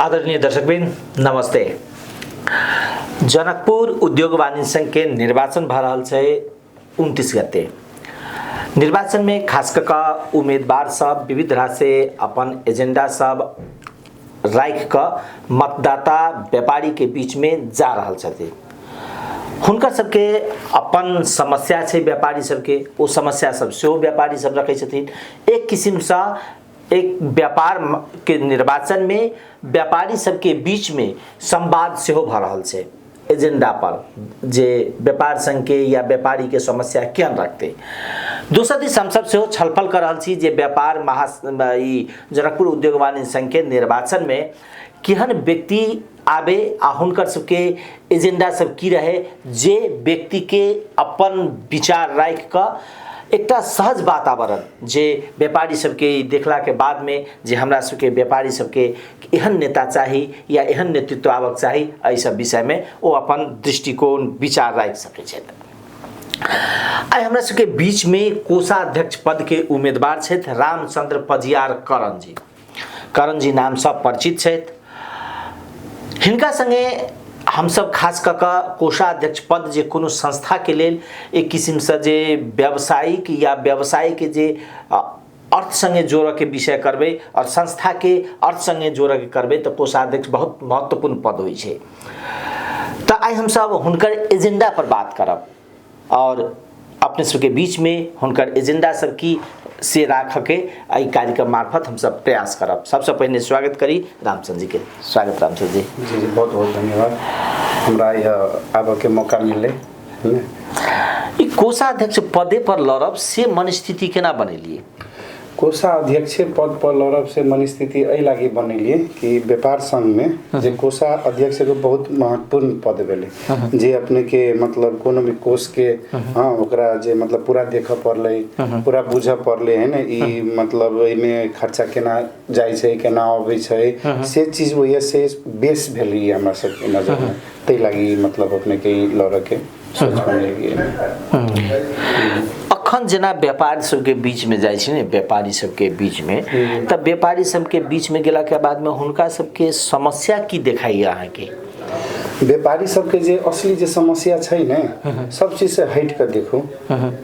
आदरणीय दर्शकबिन नमस्ते। जनकपुर उद्योग वाणिज्य संघ के निर्वाचन भ रहल छै 29 गते। निर्वाचन में खास कऽ उम्मीदवार सब विविध तरह से अपन एजेंडा सब राखि कऽ मतदाता व्यापारी के बीच में जा रहल छथि। हुनकर सबके अपन समस्या छै, व्यापारी सबके ओ समस्या सब सेहो व्यापारी सब रखै छथिन। एक किस्म सँ एक व्यापार के निर्वाचन में व्यापारी सबके बीच में संवाद सेहो भ रहल छै एजेंडा पर, जे व्यापार संघ के या व्यापारी के समस्या केहन रखते। दोसर दिस हम सब सेहो छलफल कर रहल छी जे व्यापार जनकपुर उद्योग वाणिज्य संघ के निर्वाचन में केहन व्यक्ति आबे आ हुनकर सबके एजेंडा सब की रहे, जे व्यक्ति के अपन विचार राखि कऽ एकटा सहज वातावरण जे व्यापारी सबके देखला के बाद में जे हमरा सबके व्यापारी सबके एहन नेता चाही या एहन नेतृत्व आवक चाही, एहि सब विषय में वो अपन दृष्टिकोण विचार राखि सकै छथि। आई हमरा सबके बीच में कोषाध्यक्ष पद के उम्मीदवार छथि रामचंद्र पजियार करण जी नाम सब परिचित छथि। हिनका संगे हम सब खास कऽ कोषाध्यक्ष पद जे कोनो संस्था के लेल एक किस्म से जे व्यावसायिक या व्यवसाय के जे अर्थ संगे जोड़े के विषय करबे और संस्था के अर्थ संगे जोड़े के करबे तो कोषाध्यक्ष बहुत महत्वपूर्ण पद होई छै। तो आई हम सब हुनकर एजेंडा पर बात करब और अपने सबके बीच में हुनकर एजेंडा सब की से राख के आई कार्यक्रम मार्फत हम सब प्रयास करब। सबसे पहले स्वागत करी रामचंद्र जी के। स्वागत रामचंद्र जी। जी जी बहुत बहुत धन्यवाद, हमरा यह आबे के मौका मिले। ई कोषाध्यक्ष पदे पर लड़ब से मनस्थिति केना बनेलिए? कोषाध्यक्ष पद पर लड़ब से मनस्थिति एहि लागी बनेलिए कि व्यापार संघ में जे कोषाध्यक्ष के बहुत महत्वपूर्ण पद भेले, जे अपने के मतलब कोनो भी कोष के ओकरा जे मतलब पूरा देख पड़ले, पूरा बुझ पड़ले है ना, ई मतलब एमे खर्चा केना जाय छै, केना आबै छै, से चीज वही से बेस भेली हमरा सब के नजर में। तै लागी मतलब अपने के लड़े के सोच बनेलिए। अखन जना व्यापारी सबके बीच में जाय छै ने, व्यापारी सबके बीच में, तब व्यापारी सबके बीच में गेला के बाद में हुनका सबके समस्या की देखाई अहाँ के? व्यापारी सबके जे असली जे समस्या छै ने, सब चीज से हट के देखो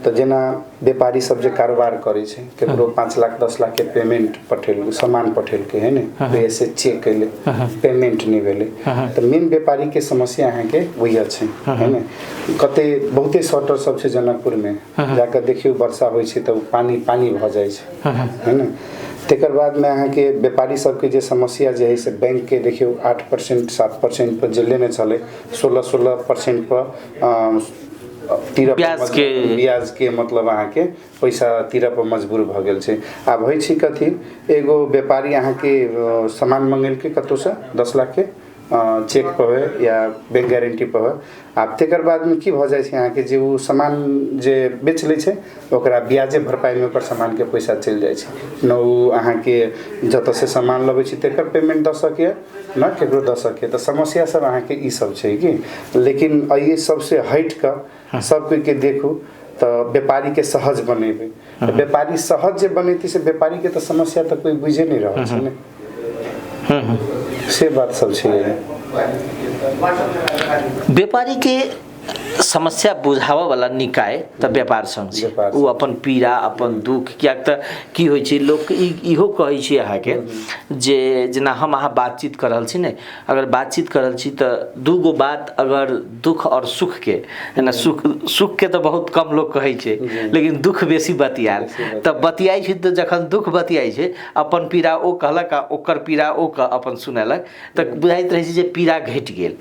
तो जना व्यापारी सब जे कारोबार करे छै, केकरो 5 लाख 10 लाख के पेमेंट पठेल, सामान पठेल के है ने, पैसे चेक कैले पेमेंट नहीं भेले, तो मेन व्यापारी के समस्या है के वही छै है ने। कते बहुते शटर सब छै जनकपुर में, जाके देखियो वर्षा होय छै तो पानी पानी भ जाय छै है ना। तेकर बाद में अहाँ के व्यापारी सबके जे समस्या जे है से बैंक के देखियो 8% 7% पर जे लेने चले, 16% पर ब्याज के मतलब अहाँ के पैसा तीरा पर मजबूर भ गेल छै। आब होय छै कथी, एगो व्यापारी अहाँ के सामान मंगेल के कतो से 10 लाख के चेक पर या बैंक गारंटी पर, आब तेकर बाद में की भ जाय छै, अहाँ के जे वो सामान जे बेच ले छै ओकरा ब्याजे भरपाई में पर सामान के पैसा चल जाय छै, न वो अहाँ के जत से सामान लबे छै तेकर पेमेंट द सके न केकरो द सके। तो समस्या सब अहाँ के ई सब छै कि, लेकिन ये सब से हट के सब के देखू तो व्यापारी के सहज बनेबे। तो व्यापारी सहज जे बनेती से व्यापारी के तो समस्या तो कोई बुझे नहीं रहा छै ने, से बात सब छै। व्यापारी के समस्या बुझावा वाला निकाय त व्यापार संघ छै। वो अपन पीड़ा अपन दुख किया त की होय छै, लोग इहो कहै छै अहाँ के जे जना हम अहाँ बातचीत कर रहल छी ने, अगर बातचीत कर रहल छी त दूगो बात अगर दुख और सुख के है ना, सुख के तो बहुत कम लोग कहै छै, लेकिन दुख बेसी बतियाल त बतियाई छै। त जखन दुख बतियाई छै, अपन पीड़ा ओ कहलक आ ओकर पीड़ा ओ अपन सुनेलक, त बुझाइत रहै छै जे पीड़ा घटि गेल।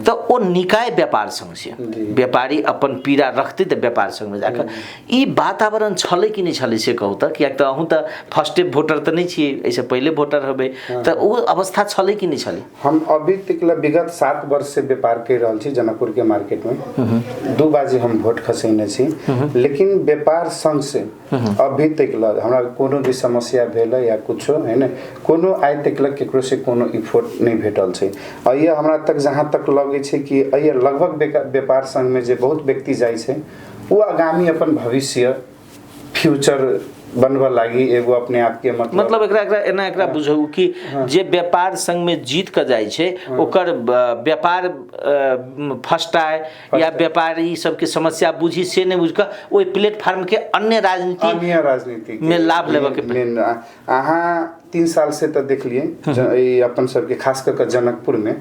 त ओ निकाय व्यापार संघ छै। व्यापारी अपन पीड़ा रखते तो व्यापार संघ में जाकर ई वातावरण छले कि नहीं छले से कहू त, किया त अहूँ त फर्स्ट वोटर त नहीं छिए, ऐसे पहले वोटर होबे, त वो अवस्था छले कि नहीं छले? हम अभी तक विगत 7 वर्ष से व्यापार कर रहल छी जनकपुर के मार्केट में। 2 बाजी हम वोट खसेने छी, लेकिन व्यापार संघ से अभी तक हमरा कोनो भी समस्या भेल या कुछो है ने, कोनो आइ तक केकरो से कोनो इफोर्ट नहीं भेटल छै। और ये हमरा तक जहाँ तक लगे छै कि ये लगभग व्यापार संघ में जे बहुत व्यक्ति जाय छै, वो आगामी अपन भविष्य फ्यूचर बनबऽ लागी एगो अपने आप के मतलब एकरा बुझू कि जे व्यापार संघ में जीत के जाइ छै ओकर व्यापार फस्टाय या व्यापारी सबके समस्या बुझी से नहीं बुझ के ओइ प्लेटफॉर्म के अन्य राजनीति में लाभ लेबे के अहाँ 3 साल से तो देखलिए अपन सबके खास कर जनकपुर में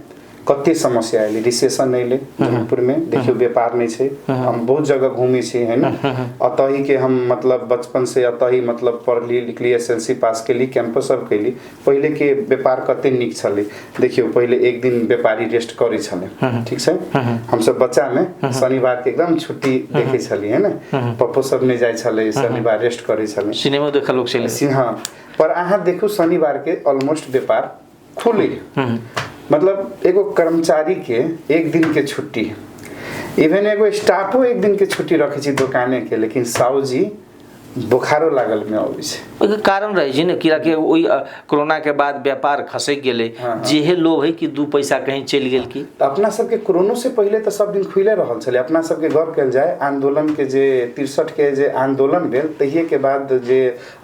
कते समस्या आइले रिसेशन आइले जनकपुर में देखियो व्यापार नहीं छै हम बहुत जगह घूमे छी है ना अतही के हम मतलब बचपन से अतही मतलब पढ़ली लिखली एसएलसी पास केली कैंपस सब केली पहले के व्यापार कते निक छले देखियो पहले एक दिन व्यापारी रेस्ट करे छले ठीक छै हम सब बच्चा में शनिवार के एकदम छुट्टी देखे छली है ना पप्पो सब ने जाय छले शनिवार रेस्ट करे छले सिनेमा देख लोग छले हां पर अहाँ देखो शनिवार के ऑलमोस्ट व्यापार खुले मतलब एगो कर्मचारी के एक दिन के छुट्टी इवन एगो स्टाफो एक दिन के छुट्टी रखे छी दुकाने के लेकिन साहू जी बुखारो लागल में आबै छै ओके कारण रहे छै ने कि ओइ कोरोना के बाद व्यापार खसक गेले जेहे लोभ है कि 2 पैसा कहीं चल गेल की अपना सब के कोरोना से पहले तो सब दिन खुले रहल छले अपना सब के गौर कल जाय आंदोलन के जे 63 के जे आंदोलन भेल तहिए के बाद जे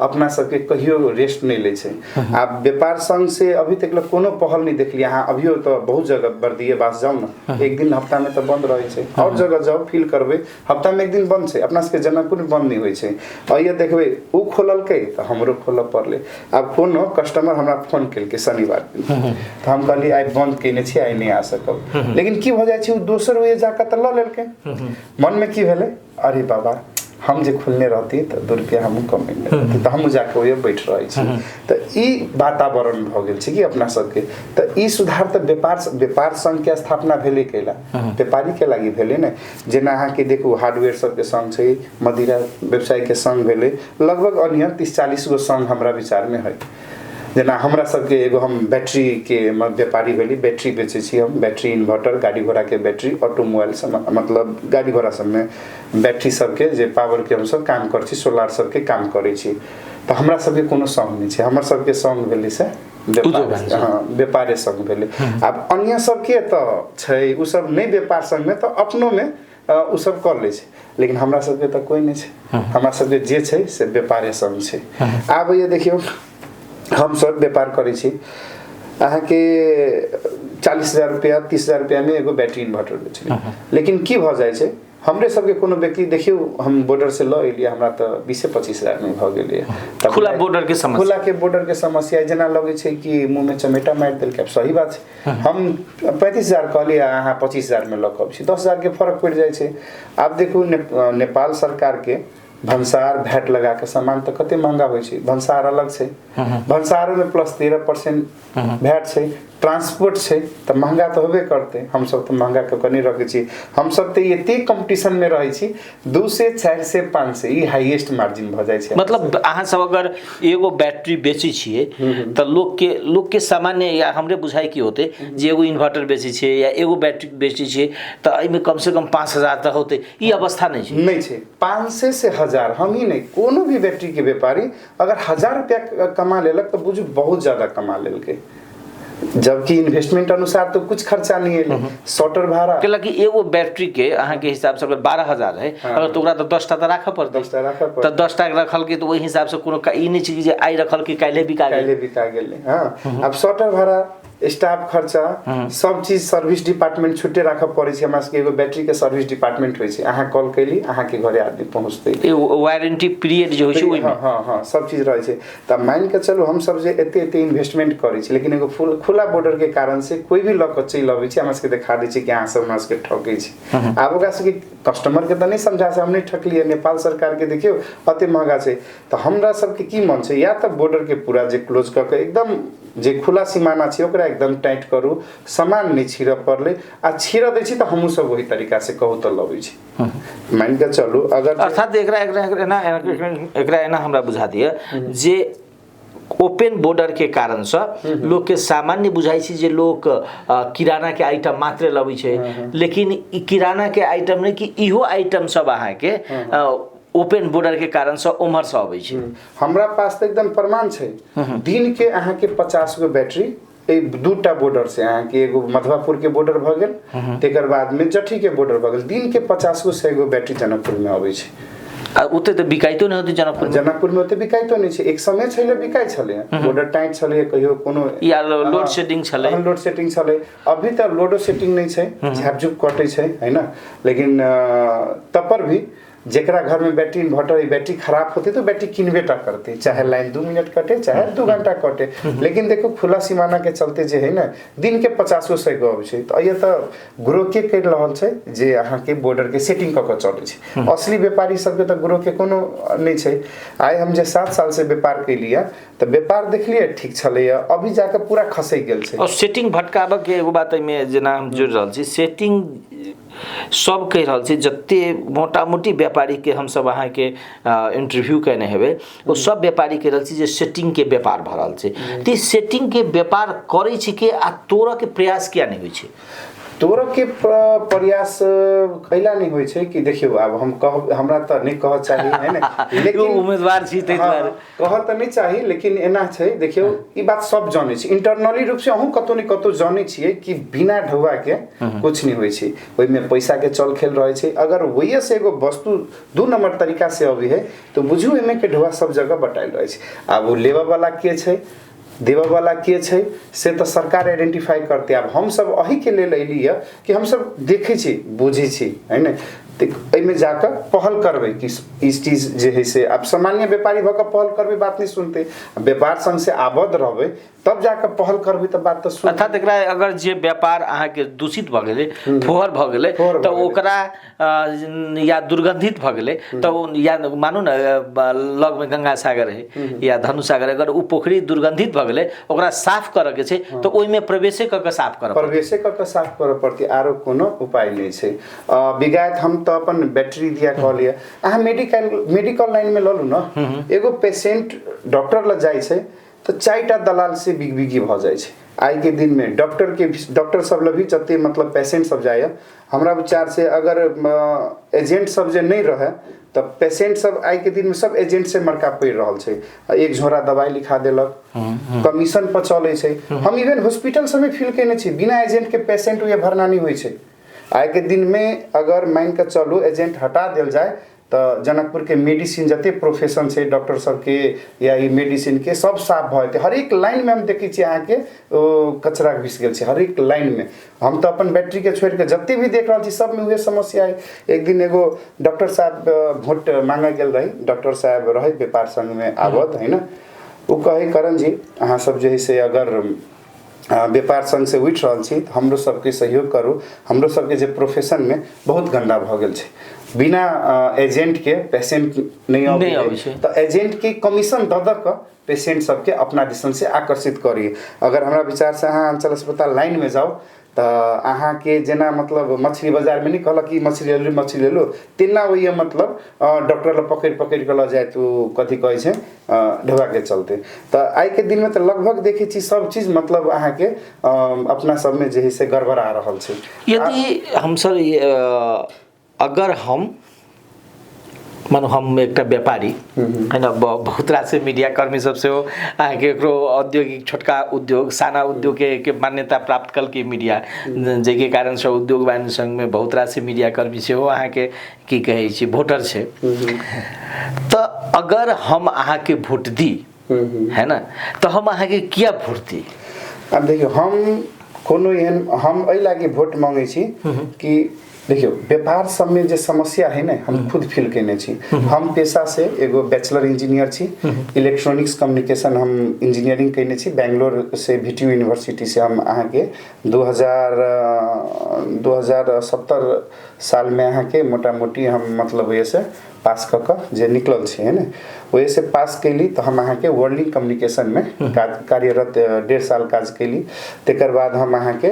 अपना सब के कहियो रेस्ट नहीं ले छै आप व्यापार संघ से अभी तक कोनो पहल नहीं देखलिए अहाँ अभियो तो बहुत जगह बर्दिए बास जाऊ ना एक दिन हफ्ता में तो बंद रहे छै और जगह जाओ फील करबे हफ्ता में एक दिन बंद छै अपना सब के जनकपुर बंद नहीं होय छै ये देखबे उ खोलल के तो हमरो खोलऽ पड़ले अब कोनो कस्टमर हमरा फोन केल के शनिवार तो हम कहली आइ बंद केने छी आइ नहीं आ सकब लेकिन की हो जाय छै दोसर वे जाके त ल लेल के मन में की भेले अरे बाबा हम जे खुलने रहती तो 2 रुपया हम कमेने तो हम जाके ओए बैठ रही छी तो ई वातावरण भ गेल छै कि अपना सबके तो ई सुधार तो व्यापार संघ के स्थापना भेले केला व्यापारी के लागि भेले ने जेना अहाँ के देखू हार्डवेयर सब के संघ छै मदिरा व्यवसाय के संघ भेले लगभग अन्य 30-40 गो संघ हमरा विचार में है जेना हमरा सबके एगो हम बैटरी के व्यापारी भेली बैटरी बेचे छी हम बैटरी इन्वर्टर गाड़ी घोड़ा के बैटरी ऑटोमोबाइल सब मतलब गाड़ी घोड़ा सब में बैटरी सब के जे पावर के हम सब काम कर छी सोलार सब के काम करे छी तो हमरा सबके कोनो संघ नहीं छै हमर सबके संघ भेली से व्यापारे संघ भेले अब अन्य सबके तो छै उ सब नहीं व्यापार संघ में तो अपनों में उ सब कर ले छै लेकिन हमरा सबके तो कोई नहीं छै हमरा सबके जे छै से व्यापारे संघ छै आब ये देखियो हम सब व्यापार करे छी अहाँ के 40,000 रुपया 30,000 रुपया में एगो बैटरी इन्वर्टर बेचले लेकिन की भ जाय छै हमरे सबके कोनो व्यक्ति देखियो हम बॉर्डर से ल एलिए हमरा त 20-25,000 में भ गेले खुला बॉर्डर के समस्या जना लगे छै कि मुंह में चमेटा मार देल के सही बात छै हम 35,000 कहलिए अहाँ 25,000 में ल कब छी 10,000 के फर्क पड़ जाय छै आप देखू नेपाल सरकार के भंसार भैट लगा के सामान तो कते महंगा होय छै भंसार अलग छै भंसार में प्लस 13% भैट छै ट्रांसपोर्ट छै तो महंगा तो होबे करते हम सब तो महंगा के कनी रखे छी हम सब तो एते कंपटीशन में रहे छी 2 से 4 से 5 से ई हाईएस्ट मार्जिन भ जाय छै मतलब अहाँ सब अगर एगो बैटरी बेची छिए तो लोग के सामान्य या हमरे बुझाई की होते जे एगो इन्वर्टर बेची छिए या एगो बैटरी बेची छिए तो एमे कम से कम 5,000 तक होते ई अवस्था नहीं छै 500 से 1000 हम ही नहीं कोनो भी बैटरी के व्यापारी अगर 1000 रुपया कमा लेलक तो बुझू बहुत ज्यादा कमा लेलके जबकि इन्वेस्टमेंट अनुसार तो कुछ खर्चा नहीं है शॉर्टर भाड़ा के लगी एगो बैटरी के अहाँ के हिसाब से अगर 12,000 है अगर तो ओकरा तो 10 टा त राखऽ पड़तै तो 10 टा रखल के तो वही हिसाब से कोनो ई नहीं छै जे आई रखल के काल्हे बिका गेलै हां अब शॉर्टर भाड़ा स्टाफ खर्चा सब चीज सर्विस डिपार्टमेंट छुट्टे राखऽ पड़ै छै हमरा सबके एगो बैटरी के सर्विस डिपार्टमेंट होय छै अहाँ कॉल कैली अहाँ के घरे आदमी पहुंचतै वारंटी पीरियड जो होय छै ओइ में हां सब चीज रहै छै त मान के चलू हम सब जे एते इन्वेस्टमेंट करै छी लेकिन एगो खुला बॉर्डर के कारण से कोई भी लक चल आबै छै हमरा सबके देखा दै छै कि अहाँ सब हमरा सबके ठकै छै आब ओकरा सबके कस्टमर के त नहीं समझा से हम नहीं ठकलिए नेपाल सरकार के देखियो अते महंगा छै त हमरा सबके की मन छै या त बॉर्डर के पूरा जे क्लोज क के एकदम जे खुला सीमाना छै ओकरा एकदम टाइट करू सामान नहीं छीर पड़ले आ छीर दै छी त हमहु सब वही तरीका से कहू त लबै छी मान के चलू अगर अर्थात एकरा एना हमरा बुझा दिए जे ओपन बॉर्डर के कारण से लोग के सामान्य बुझाई छै जे लोग किराना के आइटम मात्र लबै छै लेकिन ई किराना के आइटम नहीं कि इहो आइटम सब अहाँ के ओपन बॉर्डर के कारण से उमर से आबै छै हमरा पास त एकदम प्रमाण छै दिन के अहाँ के 50 गो बैटरी एक 2टा बॉर्डर से अहाँ के एगो मधवापुर के बॉर्डर भ गेल तेकर बाद में जठी के बॉर्डर भ गेल दिन के 50 गो 100 गो बैटरी जनकपुर में आबै छै ओते तऽ बिकाइतो नहि होतै जनकपुर में ओते बिकाइतो नहीं छै। एक समय छले बिकाइ छले, बॉर्डर टाइट छले, कहियो कोनो या लोड शेडिंग छले, लोड शेडिंग छले। अभी तऽ लोडो शेडिंग नहीं छै, झापझुप कटे छै है ना। लेकिन तब पर भी जेकरा घर में बैटरी इन्वर्टर, बैटरी खराब होती तो बैटरी किनबे टा करते, चाहे लाइन 2 मिनट कटे चाहे 2 घंटा कटे। लेकिन देखो खुला सीमाना के चलते जे है ना दिन के 50-100 गब छै। तो ये तो ग्रो के कर रहल छै जे अहाँ के बॉर्डर के सेटिंग क के चले छै। असली व्यापारी सब के तो ग्रो के कोनो नहीं छै। आइ हम जे 7 साल से व्यापार कैलिया तो व्यापार देखलिए ठीक छले, अभी जाके पूरा खसै गेल छै। और सेटिंग भटकाबे के एगो बात में जेना हम जोड़ रहल छी, सेटिंग सब कह रहल छी, जते मोटा मोटी व्यापारी के हम सब अहाँ के इंटरव्यू करने हेबे वो सब व्यापारी कह रहल छी जे सेटिंग के व्यापार भ रहल छै। त सेटिंग के व्यापार करे छी के आ तोरा के प्रयास किया नहीं होय छै? तोरा के प्रयास कैला नहीं होय छै कि देखियो अब हम कह हमरा त नहीं कह चाहिए है ना, लेकिन उम्मीदवार छी तै द्वारा कह त नहीं चाहिए। लेकिन एना छै देखियो ई बात सब जाने छै, इंटरनली रूप से अहूँ कतो नहीं कतो जाने छिए कि बिना ढौआ के कुछ नहीं होय छै। ओइ में पैसा के चल खेल रहे छै। अगर वही से एगो वस्तु 2 नंबर तरीका से अभी है तो बुझू एमे के ढौआ सब जगह बटाइल रहे छै। अब वो लेवा वाला के छै, देवा वाला के छै से तो सरकार आइडेंटिफाई करते। अब हम सब अही के लेल अलिए कि हम सब देखे छी बुझे छी है ना, में जाकर पहल करबे कि इस चीज जे है से अब सामान्य व्यापारी भक पहल करबे बात नहीं सुनते, व्यापार संघ से आबद्ध रहबे तब जाकर पहल करबे तो बात तो सुन। अर्थात एकरा अगर जे व्यापार अहाँ के दूषित भ गेले, फोहर भ गेले तो ओकरा या दुर्गंधित भ गेले तो या मानू न लग में गंगा सागर है या धनु सागर, अगर उ पोखरी दुर्गंधित भ गेले ओकरा साफ करे के छै तो ओइ में प्रवेश क के साफ करे, प्रवेश क के साफ करे पड़ती। आरो कोनो उपाय नहीं छै। विगायत हम तो अपन बैटरी दिया कह लिया। अहाँ मेडिकल लाइन में ललू न, एगो पेशेंट डॉक्टर ल जाय छै तो 4टा दलाल से बिगबिगी भ जाय छै। आई के दिन में डॉक्टर सब ल भी जते मतलब पेशेंट सब जाय, हमरा विचार से अगर एजेंट सब जे नहीं रहे तो पेशेंट सब आई के दिन में सब एजेंट से मरका पड़ रहल छै। एक झोरा दवाई लिखा देलक, कमीशन पर चले छै। हम इवन हॉस्पिटल सब में फील केने छी बिना एजेंट के पेशेंट ये भरना नहीं होय छै। आई के दिन में अगर मान के चलू एजेंट हटा दिल जाए तो जनकपुर के मेडिसिन जते प्रोफेशन से डॉक्टर सब के या ई मेडिसिन के सब साफ भ जेते। हर एक लाइन में हम देखै छी अहाँ के कचरा घुस गेल छै, हर एक लाइन में। हम तो अपन बैटरी के छोड़ के जते भी देख रहल छी सब में उहे समस्या है। एक दिन एगो डॉक्टर साहब वोट मांगे गेल रही, डॉक्टर साहब रहे व्यापार संघ में आबद है ना, वो कहे करण जी अहाँ सब जे है से अगर व्यापार संघ से उठ रहल छी तो हमरो सबके सहयोग करू, हमरो सबके जे प्रोफेशन में बहुत गंदा भ गेल छै। बिना एजेंट के पेशेंट नहीं आबै छै तो एजेंट के कमीशन द के पेशेंट सबके अपना दिशन से आकर्षित करिए। अगर हमरा विचार से अहाँ अंचल अस्पताल लाइन में जाओ तो अहाँ के जेना मतलब मछली बाजार में नहीं कहलक कि मछली ले लो तेना वही मतलब डॉक्टर ल पकड़ के ल जाए तो कथी कहे छै ढोआ के चलते। तो आई के दिन में तो लगभग देखे छी सब चीज मतलब अहाँ के अपना सब में जे है से गड़बड़ा रहल छै। यदि हम सब अगर हम मानो हम एक व्यापारी है ना, बहुत रास मीडिया कर्मी सबसे हो के औद्योगिक छोटका उद्योग साना उद्योग के मान्यता प्राप्त कल के मीडिया जेके कारण से उद्योग वाणिज्य संघ में बहुत रास मीडिया कर्मी से हो अहाँ के की कहे छी वोटर छे। तो अगर हम अहाँ के वोट दी है ना तो हम अहाँ के किया वोट दी? अब देखियो हम कोनो एहन हम एहि लागी वोट मांगे छी कि देखियो व्यापार सब में जे समस्या है ना हम खुद फील केने छी। हम पेशा से एगो बैचलर इंजीनियर छी, इलेक्ट्रॉनिक्स कम्युनिकेशन हम इंजीनियरिंग केने छी बेंगलोर से VTU यूनिवर्सिटी से। हम अहाँ के 2017 साल में अहाँ के मोटा मोटी हम मतलब वैसे से पास क के जे निकलल छी है ना, वही से पास कैली तो हम अहाँ के वर्ल्डिंग कम्युनिकेशन में कार्यरत 1.5 साल काज कैली। तेकर बाद हम अहाँ के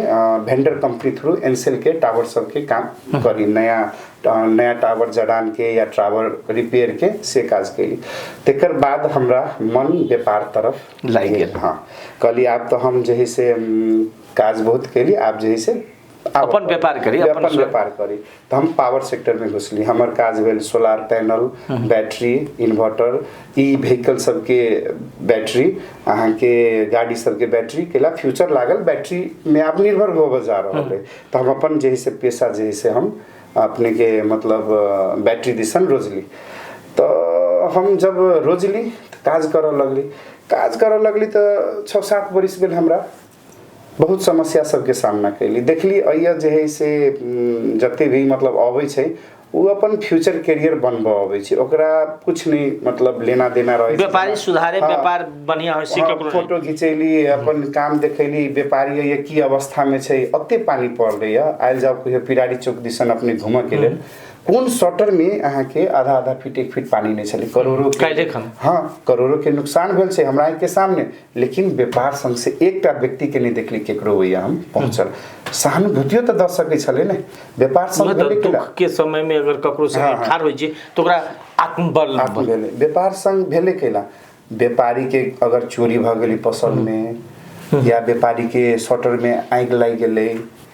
वेंडर कंपनी थ्रू एनसेल के टावर सब के काम करी, नया टावर जड़ान के या टावर रिपेयर के से काज कैली। तेकर बाद हमरा मन व्यापार तरफ लाग गेल। हाँ कहली आप तो हम जे है से काज बहुत कैली, आप जे है से अपन व्यापार करी, अपन व्यापार करी। तो हम पावर सेक्टर में घुसली। हमर काज भेल solar panel, battery, inverter, e vehicle सबके बैटरी, अहाँ के गाड़ी सबके बैटरी केला फ्यूचर लागल बैटरी में आप निर्भर हो जा रहल है। तो हम अपन जे है से पेशा जे है से हम अपने के मतलब बैटरी दिशन रोजली। हम जब रोजली काज करऽ लगली तो 6-7 बरिस भेल हमरा बहुत समस्या सबके सामना कैली देखली अइया जे है से जते भी मतलब अबै छै वो अपन फ्यूचर कैरियर बनबऽ अबै छै ओकरा कुछ नहीं मतलब लेना देना रहे व्यापारी सुधारे व्यापार बढ़िया हो से ककरो फोटो घिचैली अपन काम देखैली व्यापारी ये की अवस्था में छै अत्ते पानी पड़ रही है आइल जाओ कहियो पिराड़ी चौक दिसन अपने घूमऽ के लेल कोन शटर में अहाँ के आधा फीट 1 फीट पानी नहीं चले करोड़ों के करोड़ों के नुकसान भेल छै हमरा के सामने लेकिन व्यापार संघ से एकटा व्यक्ति के नहीं देखली केकरो होइया हम पहुंचल सहानुभूतियो तो द सकै छले ने व्यापार संघ दुख के समय में अगर ककरो से ठार होय छै तो ओकरा आत्मबल भेले व्यापार संघ भेले केला व्यापारी के अगर चोरी भ गेली फसल में या व्यापारी के शटर में आगि लागि गेलै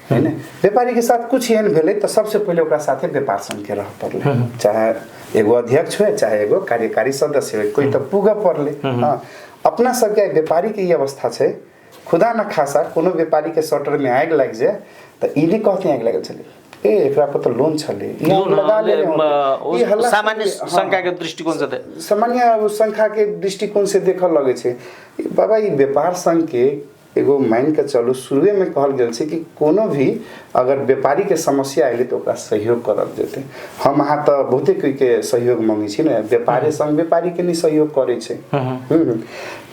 है ना व्यापारी के साथ कुछ एहन भेले तो सबसे पहले ओकरा साथे व्यापार संघ के रह पड़ले चाहे एगो अध्यक्ष हो चाहे एगो कार्यकारी सदस्य हो कोई तो पुगा पड़ले हां अपना सबके व्यापारी के ये अवस्था छै खुदा न खासा कोनो व्यापारी के शटर में आगि लागि जाए तो इली कहते आगि लागल छले एकरा पर तो लोन छले लगा ले सामान्य संख्या के दृष्टिकोण से सामान्य संख्या के दृष्टिकोण से देखल लगे छे बाबा ई व्यापार संघ के एगो मान के चलो शुरुए में कहल गेल छै कि कोनो भी अगर व्यापारी के समस्या आइले तो ओकरा सहयोग करल जेते हम अहाँ तो बहुते कोई के सहयोग मांगी छी ने व्यापारी संघ व्यापारी के नहीं सहयोग करे छै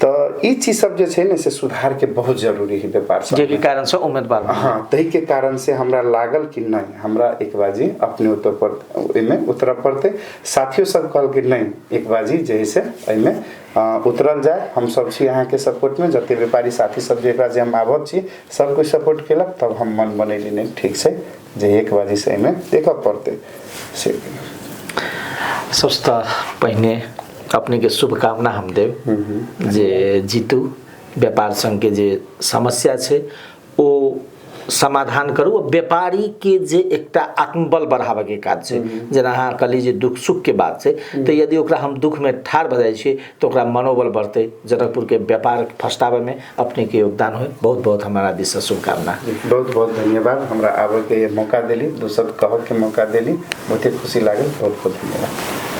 तो ई चीज सब जे छै ने से सुधार के बहुत जरूरी है व्यापार संघ के कारण से उम्मीदवार हां तही के कारण से हमरा लागल कि नहीं हमरा एक बाजी अपने उतर पर एमे उतर पड़ते साथियों सब कहल कि नहीं एक बाजी जे से एमे उतरल जाए हम सब छी अहाँ के सपोर्ट में जते व्यापारी साथी सब जेकरा जे हम आबत छी सब कोई सपोर्ट केलक तब हम मन बनैली नहीं ठीक से जे एक बाजी से में देखा पड़ते से सबसे पहले अपने के शुभकामना हम देव जे जीतू व्यापार संघ के जे समस्या छे ओ समाधान करू व्यापारी के जे एकटा आत्मबल बढ़ावे के काज छे जेना अहाँ कहली जे दुख सुख के बात छे तो यदि ओकरा हम दुख में ठाड़ भ जाय छी तो ओकरा मनोबल बढ़ते जनकपुर के व्यापार फस्टावे में अपने के योगदान हो बहुत बहुत हमारा दिस से शुभकामना बहुत बहुत धन्यवाद हमरा आवे के मौका देली दोसर कह के मौका देली बहुते खुशी लागल बहुत बहुत धन्यवाद।